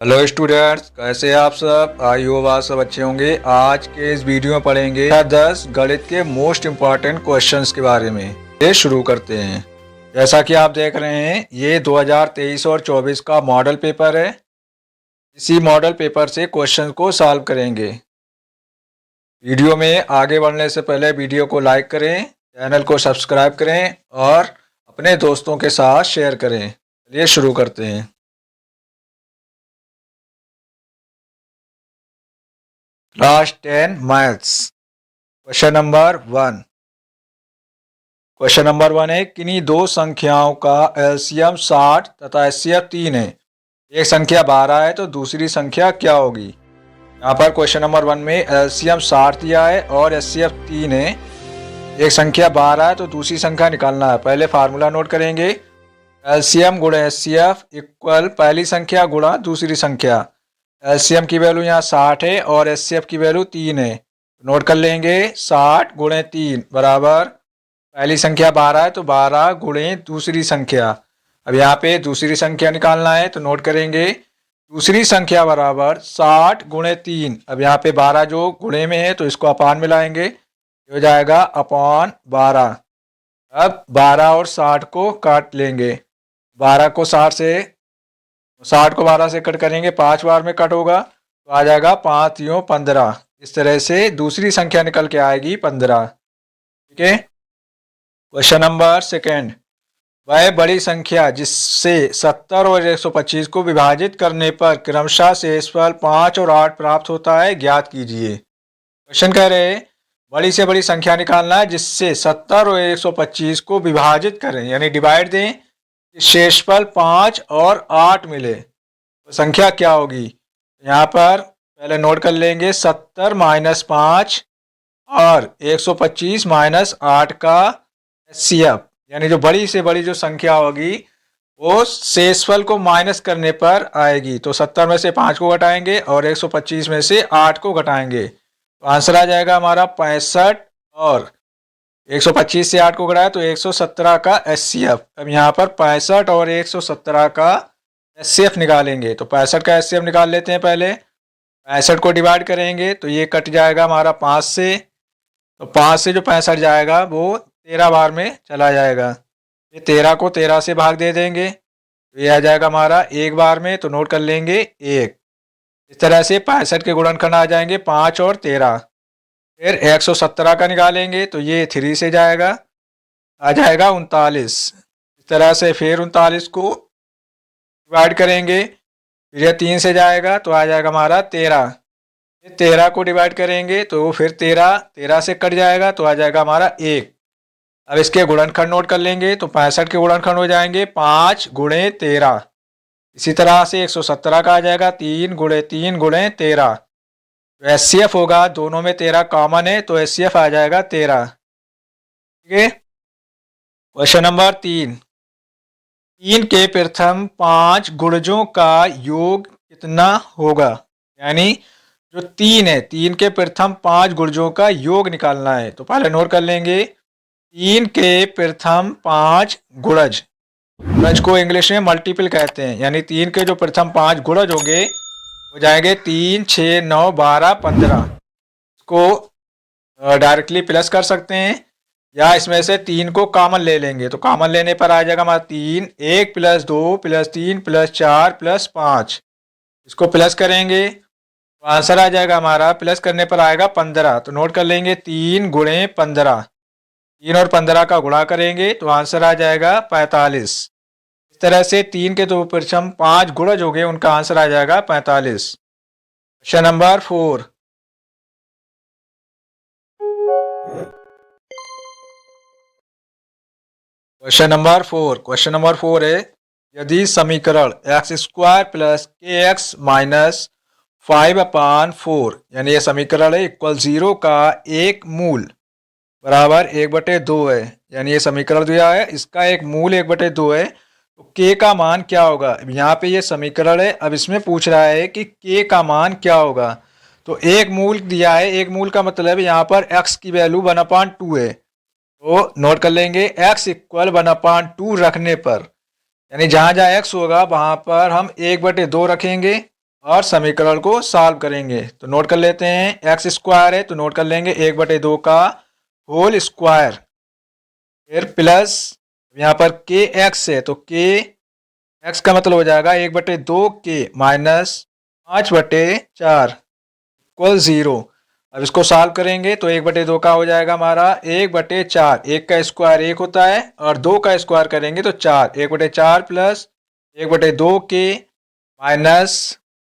Hello students, कैसे हैं आप सब। आई होप आप सब अच्छे होंगे। आज के इस वीडियो में पढ़ेंगे 10 गणित के मोस्ट इम्पॉर्टेंट क्वेश्चंस के बारे में। ये शुरू करते हैं। जैसा कि आप देख रहे हैं, ये 2023 और 24 का मॉडल पेपर है। इसी मॉडल पेपर से क्वेश्चन को सॉल्व करेंगे। वीडियो में आगे बढ़ने से पहले वीडियो को लाइक करें, चैनल को सब्सक्राइब करें और अपने दोस्तों के साथ शेयर करें। चलिए शुरू करते हैं। Class 10 maths, question number 1। Question number 1 है, किन्हीं दो संख्याओं का एलसीएम 60 तथा एचसीएफ 3 है। एक संख्या 12 है तो दूसरी संख्या क्या होगी। यहाँ पर क्वेश्चन नंबर 1 में एलसीएम 60 दिया है और एचसीएफ 3 है। एक संख्या 12 है तो दूसरी संख्या निकालना है। पहले फार्मूला नोट करेंगे। एलसीएम गुणा एचसीएफ इक्वल पहली संख्या गुणा दूसरी संख्या। एलसीएम की वैल्यू यहाँ 60 है और एचसीएफ की वैल्यू 3 है। नोट कर लेंगे 60 गुणे 3 बराबर पहली संख्या 12 है तो 12 गुणे दूसरी संख्या। अब यहाँ पे दूसरी संख्या निकालना है तो नोट करेंगे दूसरी संख्या बराबर 60 गुणे 3। अब यहाँ पे 12 जो गुणे में है तो इसको अपान में लाएंगे, हो जाएगा अपान 12। अब 12 और 60 को काट लेंगे। 12 को 60 से 60 को 12 से कट करेंगे, 5 बार में कट होगा तो आ जाएगा 5 × 15। इस तरह से दूसरी संख्या निकल के आएगी 15। ठीक है। Question number 2। वह बड़ी संख्या जिससे 70 और 125 को विभाजित करने पर क्रमशः शेषफल 5 और 8 प्राप्त होता है, ज्ञात कीजिए। क्वेश्चन कह रहे हैं बड़ी से बड़ी संख्या निकालना है जिससे 70 और 125 को विभाजित करें, यानी डिवाइड दें, शेषफल 5 और 8 मिले तो संख्या क्या होगी। यहाँ पर पहले नोट कर लेंगे 70 - 5 और 125 - 8 का एचसीएफ, यानी जो बड़ी से बड़ी जो संख्या होगी वो शेषफल को माइनस करने पर आएगी। तो 70 में से 5 को घटाएंगे और 125 में से 8 को घटाएंगे तो आंसर आ जाएगा हमारा 65 और 125 से 8 को घटाया तो 117 का एचसीएफ। अब यहाँ पर 65 और 117 का एचसीएफ निकालेंगे तो 65 का एचसीएफ निकाल लेते हैं। पहले 65 को डिवाइड करेंगे तो ये कट जाएगा हमारा 5 से, तो 5 से जो 65 जाएगा वो 13 बार में चला जाएगा। ये 13 को 13 से भाग दे देंगे तो ये आ जाएगा हमारा 1 बार में, तो नोट कर लेंगे 1। इस तरह से 65 के गुणनखंड आ जाएंगे 5 और 13। फिर 117 का निकालेंगे तो ये 3 से जाएगा, आ जाएगा 39। इस तरह से फिर 39 को डिवाइड करेंगे, फिर ये 3 से जाएगा तो आ जाएगा हमारा 13। 13 को डिवाइड करेंगे तो फिर 13 से कट जाएगा तो आ जाएगा हमारा 1। अब इसके गुणनखंड नोट कर लेंगे तो 65 के गुणनखंड हो जाएंगे 5 × 13। इसी तरह से 117 का आ जाएगा 3 × 3 × 13। तो एचसीएफ होगा, दोनों में 13 कॉमन है तो एचसीएफ आ जाएगा 13। ठीक है। क्वेश्चन नंबर 3 के प्रथम 5 गुणजों का योग कितना होगा। यानी जो 3 है, 3 के प्रथम 5 गुणजों का योग निकालना है। तो पहले नोट कर लेंगे 3 के प्रथम 5 गुणज, गुणज को इंग्लिश में मल्टीपल कहते हैं, यानी 3 के जो प्रथम 5 गुणज होंगे हो जाएंगे 3, 6, 9, 12, 15। इसको डायरेक्टली प्लस कर सकते हैं या इसमें से 3 को कॉमन ले लेंगे तो कॉमन लेने पर आ जाएगा हमारा 3, 1 + 2 + 3 + 4 + 5। इसको प्लस करेंगे तो आंसर आ जाएगा हमारा, प्लस करने पर आएगा 15। तो नोट कर लेंगे 3 × 15। 3 और 15 का गुणा करेंगे तो आंसर आ जाएगा 45। इस तरह से 3 के दो प्रथम 5 गुणज हो गए, उनका आंसर आ जाएगा 45। Question number 4। क्वेश्चन नंबर 4 है, यदि समीकरण x² + kx - 5/4, यानी ये समीकरण है, इक्वल 0 का एक मूल बराबर 1/2 है, यानी ये समीकरण दिया है, इसका एक मूल 1/2 है, तो k का मान क्या होगा। यहाँ पे ये समीकरण है, अब इसमें पूछ रहा है कि k का मान क्या होगा। तो एक मूल दिया है, एक मूल का मतलब यहाँ पर x की वैल्यू 1/2 है, तो नोट कर लेंगे x = 1/2 रखने पर, यानी जहाँ जहाँ x होगा वहाँ पर हम 1/2 रखेंगे और समीकरण को सॉल्व करेंगे। तो नोट कर लेते हैं, एक्स स्क्वायर है तो नोट कर लेंगे 1/2 का होल स्क्वायर, फिर प्लस यहाँ पर के एक्स है तो के एक्स का मतलब हो जाएगा 1/2 के माइनस 5/4 इक्वल 0। अब इसको सॉल्व करेंगे तो 1/2 का हो जाएगा हमारा 1/4, 1 का स्क्वायर 1 होता है और 2 का स्क्वायर करेंगे तो 4, 1/4 प्लस 1/2 के माइनस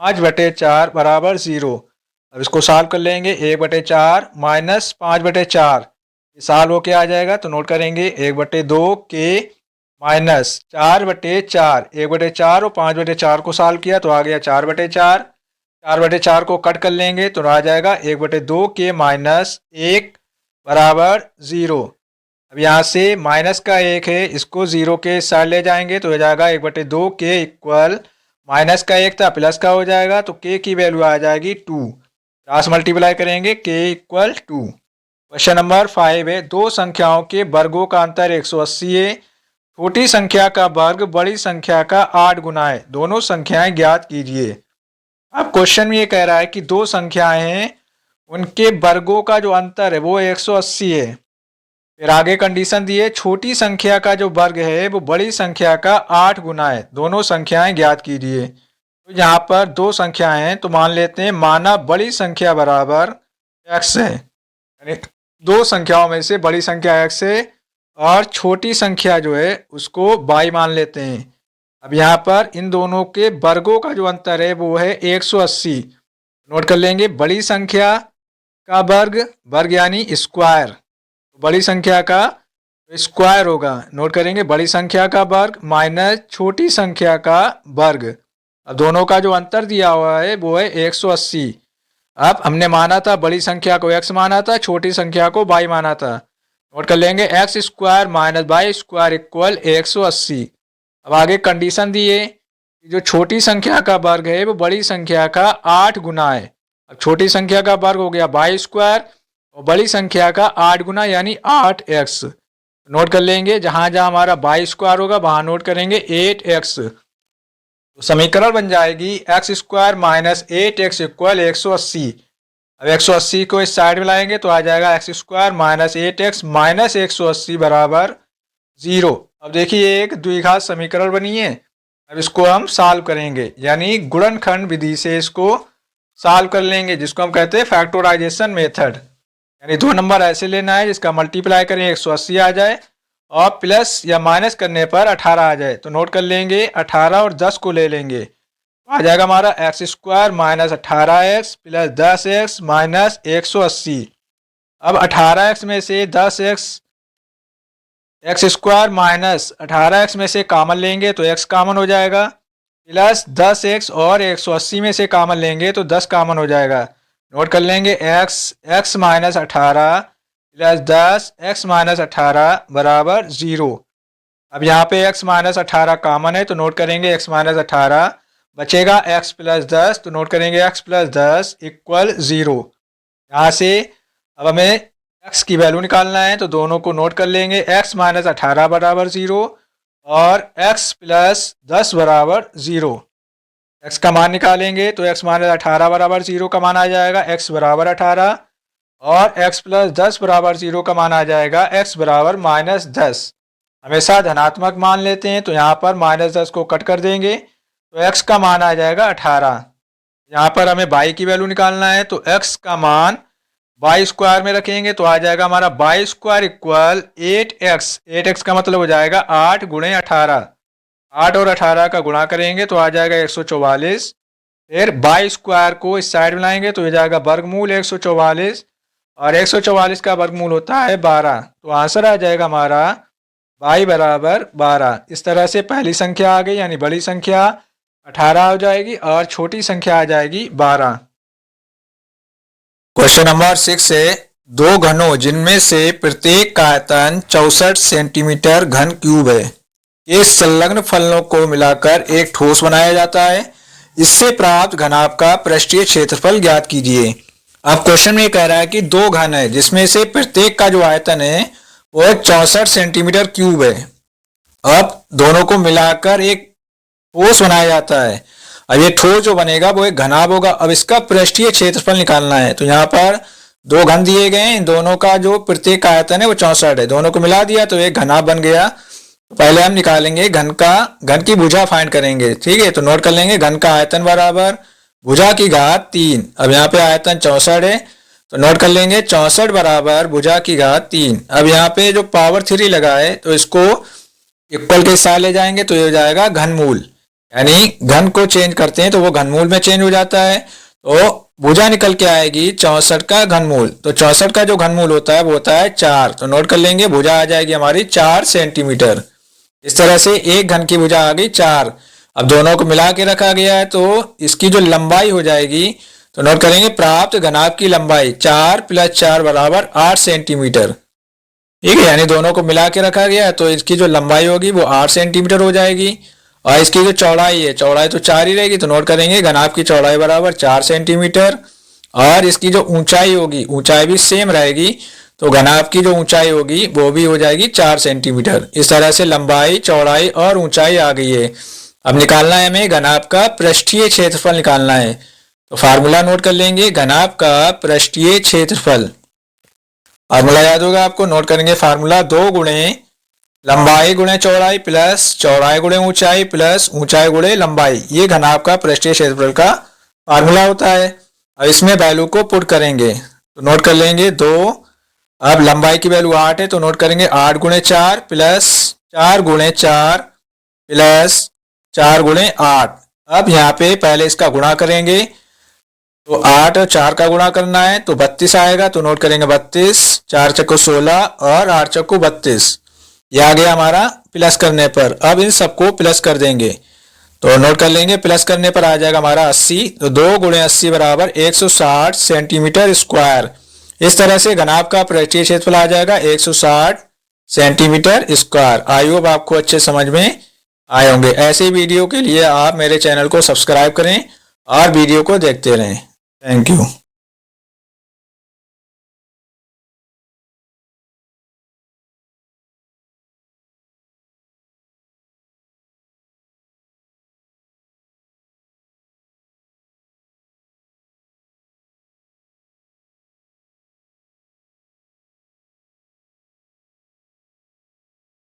5/4 बराबर 0। अब इसको सॉल्व कर लेंगे, 1/4 माइनस 5/4 सॉल्व होके आ जाएगा तो नोट करेंगे 1/2 के माइनस 4/4, 1/4 और 5/4 को सॉल्व किया तो आ गया 4/4, 4/4 को कट कर लेंगे तो आ जाएगा 1/2 के माइनस 1 बराबर 0। अब यहाँ से माइनस का 1 है, इसको 0 के साइड ले जाएंगे तो हो जाएगा 1/2 के इक्वल माइनस का 1 था प्लस का हो जाएगा तो के की वैल्यू आ जाएगी 2, क्रॉस मल्टीप्लाई करेंगे के इक्वल 2। क्वेश्चन नंबर 5 है, दो संख्याओं के वर्गों का अंतर 180 है, छोटी संख्या का वर्ग बड़ी संख्या का 8 गुना है, दोनों संख्याएं ज्ञात कीजिए। अब क्वेश्चन में ये कह रहा है कि दो संख्याएं हैं, उनके वर्गों का जो अंतर है वो 180 है। फिर आगे कंडीशन दी है, छोटी संख्या का जो वर्ग है वो बड़ी संख्या का 8 गुना है, दोनों संख्याएं ज्ञात कीजिए। तो यहाँ पर दो संख्याएं हैं तो मान लेते हैं, माना बड़ी संख्या बराबर x है, यानी दो संख्याओं में से बड़ी संख्या x है और छोटी संख्या जो है उसको y मान लेते हैं। अब यहाँ पर इन दोनों के वर्गों का जो अंतर है वो है 180। नोट कर लेंगे, बड़ी संख्या का वर्ग यानी स्क्वायर, बड़ी संख्या का स्क्वायर होगा। नोट करेंगे, बड़ी संख्या का वर्ग माइनस छोटी संख्या का वर्ग। अब दोनों का जो अंतर दिया हुआ है वो है 180। अब हमने माना था बड़ी संख्या को x माना था, छोटी संख्या को y माना था। नोट कर लेंगे, x square minus y square equal 180। अब आगे कंडीशन दी है, जो छोटी संख्या का वर्ग है वो बड़ी संख्या का 8 गुना है। अब छोटी संख्या का वर्ग हो गया वाई स्क्वायर और बड़ी संख्या का 8 गुना यानी 8x। नोट कर लेंगे, जहां जहां हमारा वाई स्क्वायर होगा वहां नोट करेंगे 8x। तो समीकरण बन जाएगी x square minus 8x equal 180। अब 180 को इस साइड में लाएंगे तो आ जाएगा x square minus 8x minus 180 बराबर 0। अब देखिए एक द्विघात समीकरण बनी है, अब इसको हम सॉल्व करेंगे, यानी गुणनखंड विधि से इसको सॉल्व कर लेंगे, जिसको हम कहते हैं फैक्टराइजेशन मेथड। यानी दो नंबर ऐसे लेना है जिसका मल्टीप्लाई करें 180 आ जाए और प्लस या माइनस करने पर 18 आ जाए। तो नोट कर लेंगे, 18 और 10 को ले लेंगे तो आ जाएगा हमारा x square minus 18x plus 10x minus 180। अब 18x में से 10x, x square minus 18x में से कॉमन लेंगे तो x कॉमन हो जाएगा, प्लस 10x और 180 में से कॉमन लेंगे तो 10 कॉमन हो जाएगा। नोट कर लेंगे, x minus 18 plus 10 x minus 18 बराबर 0। अब यहाँ पे x माइनस 18 कॉमन है तो नोट करेंगे x माइनस 18, बचेगा x प्लस 10 तो नोट करेंगे x प्लस 10 इक्वल 0। यहाँ से अब हमें x की वैल्यू निकालना है तो दोनों को नोट कर लेंगे, x माइनस 18 बराबर 0 और x प्लस 10 बराबर 0। x का मान निकालेंगे तो x माइनस 18 बराबर 0 का मान आ जाएगा x बराबर 18 और x प्लस 10 बराबर 0 का मान आ जाएगा x बराबर माइनस 10। हमेशा धनात्मक मान लेते हैं तो यहाँ पर माइनस 10 को कट कर देंगे तो x का मान आ जाएगा 18। यहाँ पर हमें y की वैल्यू निकालना है तो x का मान वाई स्क्वायर में रखेंगे तो आ जाएगा हमारा Y square equal 8x। 8x का मतलब हो जाएगा 8 गुणे 18, 8 और 18 का गुणा करेंगे तो आ जाएगा 144। फिर वाई स्क्वायर को इस साइड में लाएंगे तो हो जाएगा वर्गमूल 144 और 144 का वर्गमूल होता है 12। तो आंसर आ जाएगा हमारा y बराबर 12। इस तरह से पहली संख्या आ गई, यानी बड़ी संख्या 18 हो जाएगी और छोटी संख्या आ जाएगी 12। क्वेश्चन नंबर 6 है, दो घनों जिनमें से प्रत्येक का आयतन 64 सेंटीमीटर घन क्यूब है, ये संलग्न फलनों को मिलाकर एक ठोस बनाया जाता है, इससे प्राप्त घनाभ का पृष्ठीय क्षेत्रफल ज्ञात कीजिए। अब क्वेश्चन में कह रहा है कि दो घन है जिसमें से प्रत्येक का जो आयतन है वो 64 सेंटीमीटर क्यूब है। अब दोनों को मिलाकर एक ठोस बनाया जाता है। अब ये ठोस जो बनेगा वो एक घनाभ होगा। अब इसका पृष्ठीय क्षेत्रफल निकालना है। तो यहाँ पर दो घन दिए गए हैं, इन दोनों का जो प्रत्येक आयतन है वो 64 है। दोनों को मिला दिया तो एक घनाभ बन गया। तो पहले हम निकालेंगे घन की भुजा फाइंड करेंगे। ठीक है, तो नोट कर लेंगे घन का आयतन बराबर भुजा की घात 3। अब यहाँ पे आयतन 64 है तो नोट कर लेंगे 64 बराबर भुजा की घात 3। अब यहाँ पे जो पावर 3 लगा है तो इसको इक्वल के साथ ले जाएंगे तो ये हो जाएगा घनमूल, यानी घन को चेंज करते हैं तो वो घनमूल में चेंज हो जाता है। तो भुजा निकल के आएगी 64 का घनमूल। तो 64 का जो घनमूल होता है वो होता है 4। तो नोट कर लेंगे भुजा आ जाएगी हमारी 4 सेंटीमीटर। इस तरह से एक घन की भुजा आ गई 4। अब दोनों को मिला के रखा गया है तो इसकी जो लंबाई हो जाएगी तो नोट करेंगे प्राप्त घनाभ की लंबाई 4 + 4 बराबर 8 सेंटीमीटर। ठीक है, यानी दोनों को मिला के रखा गया है तो इसकी जो लंबाई होगी वो 8 सेंटीमीटर हो जाएगी। और इसकी जो चौड़ाई है, चौड़ाई तो 4 ही रहेगी तो नोट करेंगे घनाभ की चौड़ाई बराबर 4 सेंटीमीटर। और इसकी जो ऊंचाई होगी, ऊंचाई भी सेम रहेगी तो घनाभ की जो ऊंचाई होगी वो भी हो जाएगी 4 सेंटीमीटर। इस तरह से लंबाई, चौड़ाई और ऊंचाई आ गई है। अब निकालना है हमें घनाभ का पृष्ठीय क्षेत्रफल निकालना है। तो फार्मूला नोट कर लेंगे घनाभ का पृष्ठीय क्षेत्रफल। फार्मूला याद होगा आपको, नोट करेंगे फार्मूला 2 गुणे लंबाई गुणे चौड़ाई प्लस चौड़ाई गुणे ऊंचाई प्लस ऊंचाई गुणे लंबाई, ये घनाभ का पृष्ठीय क्षेत्रफल का फार्मूला होता है। अब इसमें वैल्यू को पुट करेंगे तो नोट कर लेंगे 2। अब लंबाई की वैल्यू 8 है तो नोट करेंगे 8 गुणे 4 प्लस 4 गुणे 4 प्लस 4 गुणे 8। अब यहाँ पे पहले इसका गुणा करेंगे तो 8 और 4 का गुणा करना है तो 32 आएगा। तो नोट करेंगे 32, 4 चक्कू 16 और 8 चक्कू 32। ये आ गया हमारा प्लस करने पर। अब इन सबको प्लस कर देंगे तो नोट कर लेंगे प्लस करने पर आ जाएगा हमारा 80। तो 2 गुणे 80 बराबर 160 सेंटीमीटर स्क्वायर। इस तरह से घनाभ का पृष्ठीय क्षेत्रफल आ जाएगा 160 सेंटीमीटर स्क्वायर। आई होप आपको अच्छे समझ में आए होंगे। ऐसे वीडियो के लिए आप मेरे चैनल को सब्सक्राइब करें और वीडियो को देखते रहें। Thank you.